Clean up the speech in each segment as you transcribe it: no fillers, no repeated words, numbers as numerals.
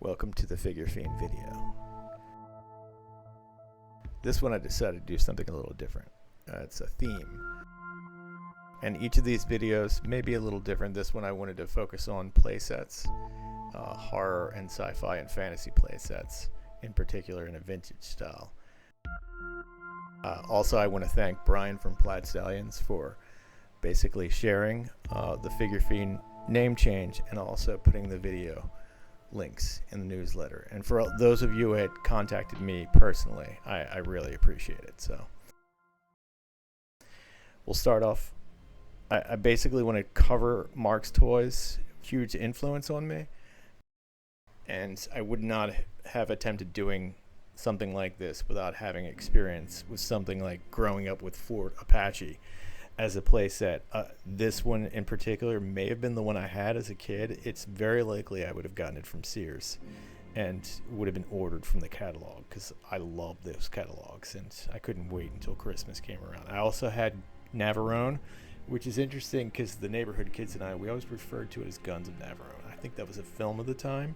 Welcome to the Figure Fiend video. This one I decided to do something a little different. It's a theme. And each of these videos may be a little different. This one I wanted to focus on playsets, horror and sci-fi and fantasy playsets, in particular in a vintage style. Also, I want to thank Brian from Plaid Stallions for basically sharing the Figure Fiend name change and also putting the video links in the newsletter. And for those of you who had contacted me personally, I really appreciate it. So we'll start off. I basically want to cover Marx toys, huge influence on me, and I would not have attempted doing something like this without having experience with something like growing up with Ford Apache as a playset. This one in particular may have been the one I had as a kid. It's very likely I would have gotten it from Sears and would have been ordered from the catalog because I love those catalogs and I couldn't wait until Christmas came around. I also had Navarone, which is interesting because the neighborhood kids and we always referred to it as Guns of Navarone. I think that was a film of the time.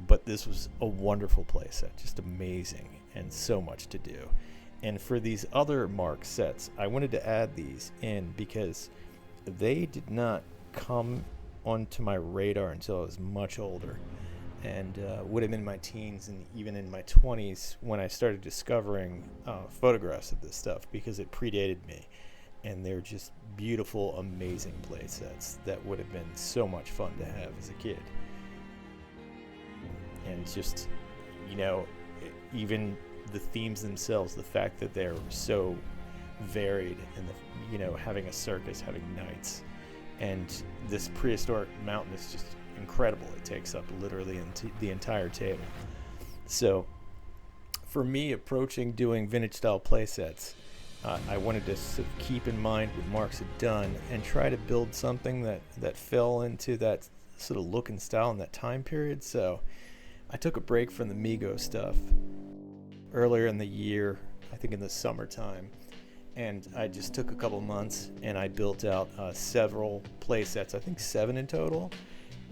But this was a wonderful playset, just amazing and so much to do. And for these other Marx sets, I wanted to add these in because they did not come onto my radar until I was much older and would have been in my teens and even in my 20s when I started discovering photographs of this stuff because it predated me. And they're just beautiful, amazing playsets that would have been so much fun to have as a kid. And just, even the themes themselves, the fact that they're so varied and having a circus, having knights, and this prehistoric mountain is just incredible. It takes up literally the entire table. So for me, approaching doing vintage style playsets, I wanted to sort of keep in mind what Marx had done and try to build something that fell into that sort of look and style in that time period. So I took a break from the Mego stuff earlier in the year, I think in the summertime, and I just took a couple months and I built out several playsets, I think 7 in total,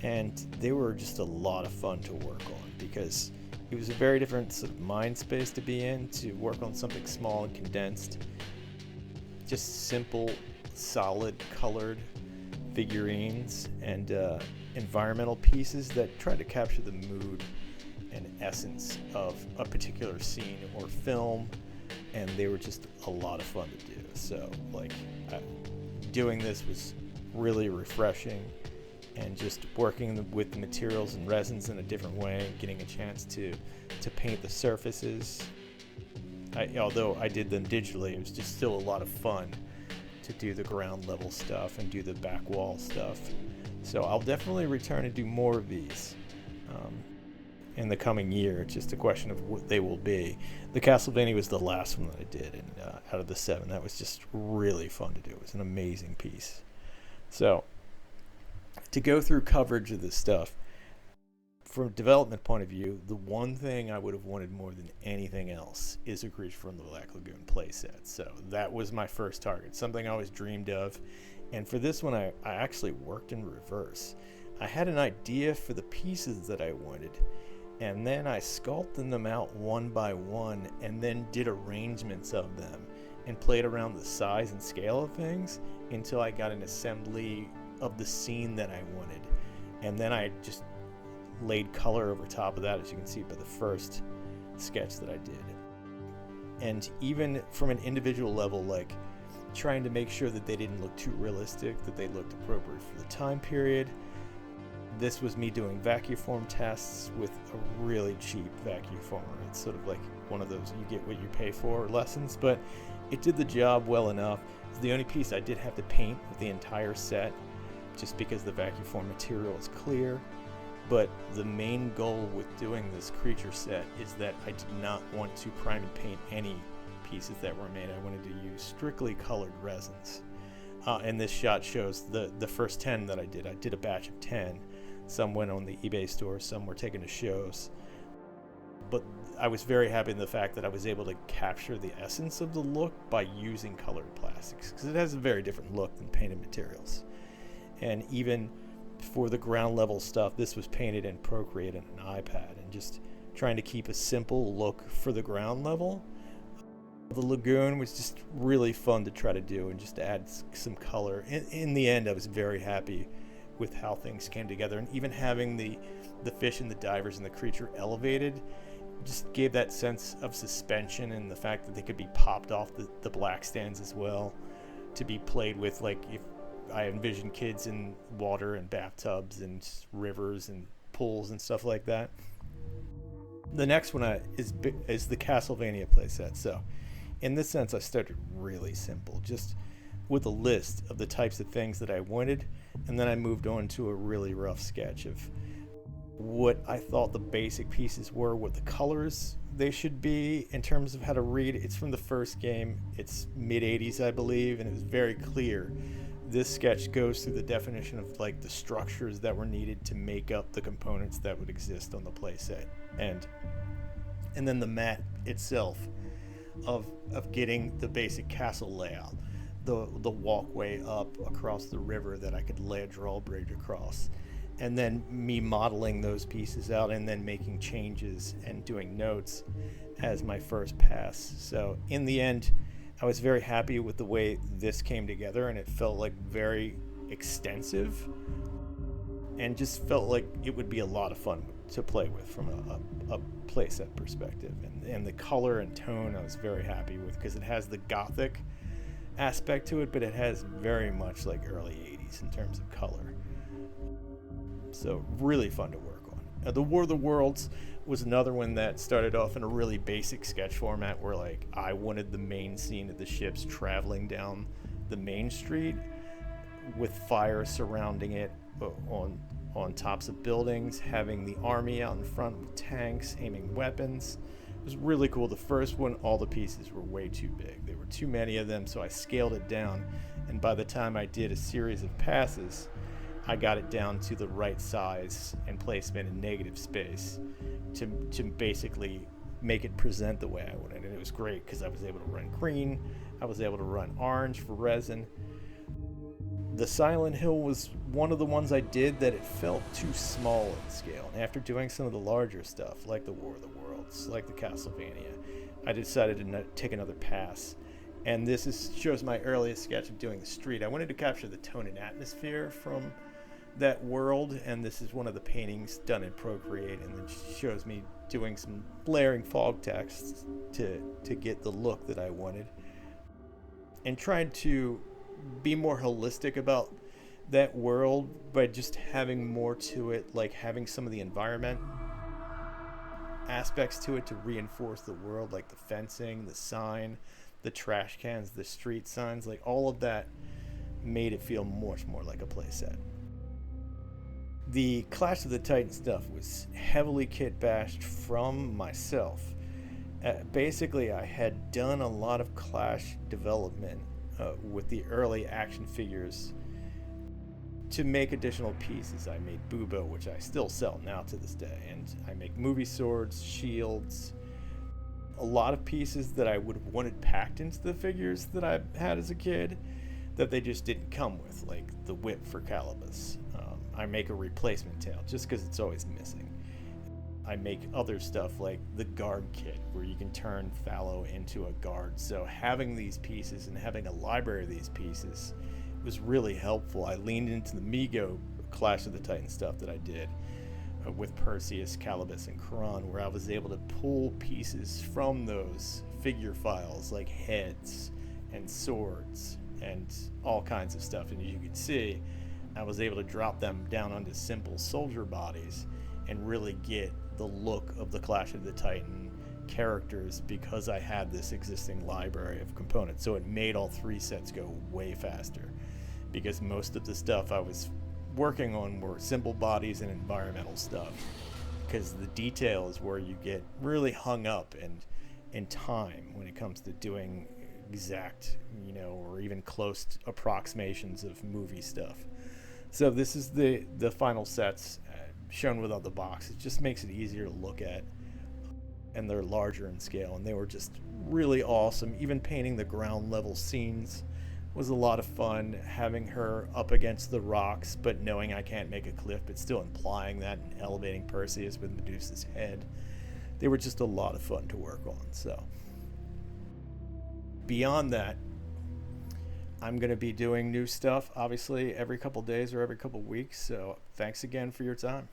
and they were just a lot of fun to work on because it was a very different sort of mind space to be in, to work on something small and condensed, just simple, solid, colored figurines and environmental pieces that try to capture the mood and essence of a particular scene or film, and they were just a lot of fun to do. So doing this was really refreshing, and just working with the materials and resins in a different way, getting a chance to paint the surfaces. Although I did them digitally, it was just still a lot of fun to do the ground level stuff and do the back wall stuff. So I'll definitely return and do more of these in the coming year. It's just a question of what they will be. The Castlevania was the last one that I did, and out of the 7, that was just really fun to do. It was an amazing piece. So to go through coverage of this stuff, from a development point of view, the one thing I would have wanted more than anything else is a creature from the Black Lagoon playset. So that was my first target, something I always dreamed of. And for this one, I actually worked in reverse. I had an idea for the pieces that I wanted, and then I sculpted them out one by one and then did arrangements of them and played around the size and scale of things until I got an assembly of the scene that I wanted. And then I just laid color over top of that, as you can see by the first sketch that I did. And even from an individual level, like trying to make sure that they didn't look too realistic, that they looked appropriate for the time period. This was me doing vacuum form tests with a really cheap vacuum former. It's sort of like one of those you get what you pay for lessons, but it did the job well enough. It's the only piece I did have to paint with the entire set, just because the vacuum form material is clear. But the main goal with doing this creature set is that I did not want to prime and paint any pieces that were made. I wanted to use strictly colored resins. And this shot shows the first 10 that I did. I did a batch of 10. Some went on the eBay store, some were taken to shows. But I was very happy in the fact that I was able to capture the essence of the look by using colored plastics, because it has a very different look than painted materials. And even For the ground level stuff, this was painted in Procreate and an iPad, and just trying to keep a simple look for the ground level. The lagoon was just really fun to try to do and just add some color. In the end, I was very happy with how things came together, and even having the fish and the divers and the creature elevated just gave that sense of suspension, and the fact that they could be popped off the black stands as well to be played with. Like, if I envision kids in water and bathtubs and rivers and pools and stuff like that. The next one is the Castlevania playset. So in this sense, I started really simple, just with a list of the types of things that I wanted, and then I moved on to a really rough sketch of what I thought the basic pieces were, what the colors they should be in terms of how to read. It's from the first game. It's mid-'80s, I believe, and it was very clear. This sketch goes through the definition of like the structures that were needed to make up the components that would exist on the playset, and then the mat itself of getting the basic castle layout, the walkway up across the river that I could lay a drawbridge across, and then me modeling those pieces out and then making changes and doing notes as my first pass. So in the end, I was very happy with the way this came together, and it felt like very extensive and just felt like it would be a lot of fun to play with from a playset perspective. And the color and tone I was very happy with, because it has the gothic aspect to it, but it has very much like early 80s in terms of color. So really fun to work on. The War of the Worlds was another one that started off in a really basic sketch format, where like I wanted the main scene of the ships traveling down the main street with fire surrounding it on tops of buildings, having the army out in front with tanks aiming weapons. It was really cool. The first one, all the pieces were way too big. There were too many of them, so I scaled it down, and by the time I did a series of passes, I got it down to the right size and placement in negative space to basically make it present the way I wanted. And it was great because I was able to run green, I was able to run orange for resin. The Silent Hill was one of the ones I did that it felt too small in scale. And after doing some of the larger stuff, like the War of the Worlds, like the Castlevania, I decided to take another pass. And this shows my earliest sketch of doing the street. I wanted to capture the tone and atmosphere from that world, and this is one of the paintings done in Procreate, and then shows me doing some layering fog text to get the look that I wanted, and tried to be more holistic about that world by just having more to it, like having some of the environment aspects to it to reinforce the world, like the fencing, the sign, the trash cans, the street signs, like all of that made it feel much more like a playset. The Clash of the Titans stuff was heavily kit bashed from myself. Basically, I had done a lot of Clash development with the early action figures to make additional pieces. I made Bubo, which I still sell now to this day, and I make movie swords, shields, a lot of pieces that I would have wanted packed into the figures that I had as a kid that they just didn't come with, like the whip for Calibus. I make a replacement tail just because it's always missing. I make other stuff like the guard kit, where you can turn Fallow into a guard. So having these pieces and having a library of these pieces was really helpful. I leaned into the Mego Clash of the Titans stuff that I did with Perseus, Calibus, and Kron, where I was able to pull pieces from those figure files, like heads and swords and all kinds of stuff. And as you can see, I was able to drop them down onto simple soldier bodies and really get the look of the Clash of the Titan characters, because I had this existing library of components. So it made all three sets go way faster, because most of the stuff I was working on were simple bodies and environmental stuff, because the detail is where you get really hung up in time when it comes to doing exact, or even close approximations of movie stuff. So this is the final sets shown without the box. It just makes it easier to look at, and they're larger in scale, and they were just really awesome. Even painting the ground level scenes was a lot of fun. Having her up against the rocks, but knowing I can't make a cliff, but still implying that, and elevating Perseus with Medusa's head. They were just a lot of fun to work on. So beyond that, I'm going to be doing new stuff, obviously, every couple days or every couple weeks. So thanks again for your time.